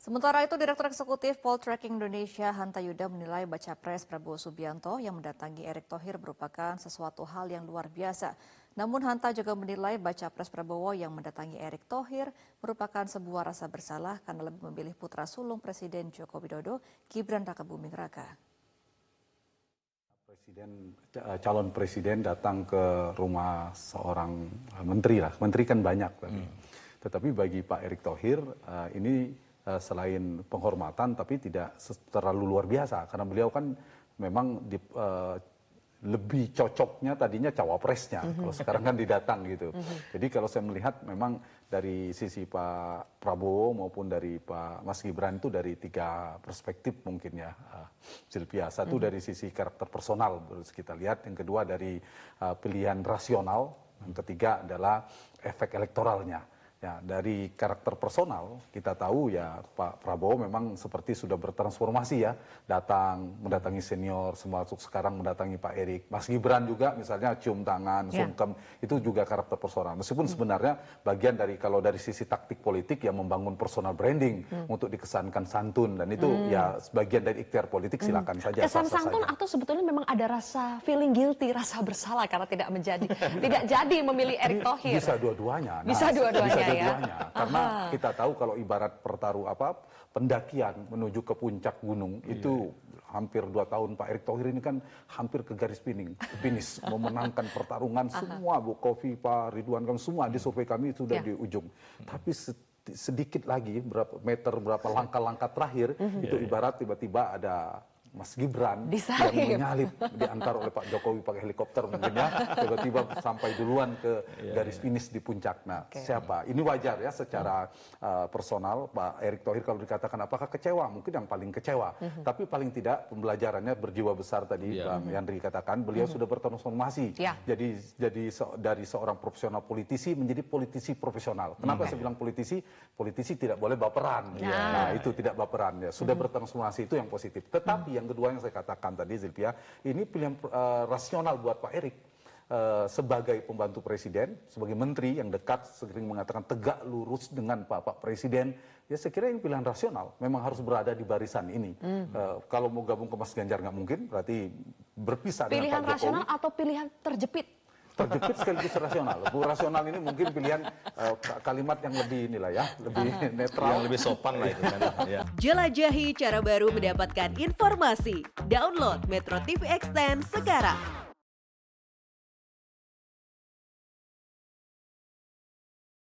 Sementara itu, Direktur Eksekutif Poltreking Indonesia Hanta Yuda menilai baca pres Prabowo Subianto yang mendatangi Erick Thohir merupakan sesuatu hal yang luar biasa. Namun Hanta juga menilai baca pres Prabowo yang mendatangi Erick Thohir merupakan sebuah rasa bersalah karena lebih memilih putra sulung Presiden Joko Widodo, Gibran Rakabuming Raka. Calon presiden datang ke rumah seorang menteri lah. Menteri kan banyak tetapi bagi Pak Erick Thohir ini selain penghormatan tapi tidak terlalu luar biasa karena beliau kan memang lebih cocoknya tadinya cawapresnya, kalau sekarang kan didatang gitu. Jadi kalau saya melihat memang dari sisi Pak Prabowo maupun dari Pak Mas Gibran itu dari tiga perspektif mungkin ya, Silvia. Satu dari sisi karakter personal harus kita lihat, yang kedua dari pilihan rasional, yang ketiga adalah efek elektoralnya. Ya, dari karakter personal kita tahu ya Pak Prabowo memang seperti sudah bertransformasi ya, mendatangi senior, termasuk sekarang mendatangi Pak Erick. Mas Gibran juga misalnya cium tangan, sungkem, itu juga karakter personal. Meskipun sebenarnya bagian dari kalau dari sisi taktik politik ya membangun personal branding untuk dikesankan santun, dan itu ya sebagian dari ikhtiar politik, silakan saja. Kesan santun atau sebetulnya memang ada rasa feeling guilty, rasa bersalah karena tidak jadi memilih Erick Thohir. Bisa dua-duanya. Bisa dua-duanya. Karena kita tahu kalau ibarat pendakian menuju ke puncak gunung itu hampir 2 tahun Pak Erick Thohir ini kan hampir ke garis finish memenangkan pertarungan semua, Bu Kofi, Pak Ridwan, kan semua di survei kami sudah di ujung. Tapi sedikit lagi berapa meter, berapa langkah-langkah terakhir itu ibarat tiba-tiba ada Mas Gibran yang menyalip diantar oleh Pak Jokowi pakai helikopter mungkin ya, tiba-tiba sampai duluan ke garis finish di puncak. Nah, siapa? Ini wajar ya secara personal Pak Erick Thohir kalau dikatakan apakah kecewa? Mungkin yang paling kecewa. Tapi paling tidak pembelajarannya berjiwa besar tadi Bang Yandri katakan, beliau sudah bertransformasi. Jadi dari seorang profesional politisi menjadi politisi profesional. Kenapa saya bilang politisi? Politisi tidak boleh baperan. Nah, itu tidak baperan ya. Sudah bertransformasi, itu yang positif. Tetapi yang kedua yang saya katakan tadi, Zilvia, ini pilihan rasional buat Pak Erick sebagai pembantu presiden, sebagai menteri yang dekat, sering mengatakan tegak lurus dengan Pak Presiden. Ya saya kira ini pilihan rasional, memang harus berada di barisan ini. Kalau mau gabung ke Mas Ganjar nggak mungkin, berarti berpisah dengan Pak Jokowi. Pilihan rasional atau pilihan terjepit? Terjepit sekaligus rasional. Rasional ini mungkin pilihan kalimat yang lebih lebih netral, yang lebih sopan lah itu kan. Jelajahi cara baru mendapatkan informasi. Download Metro TV Extend sekarang.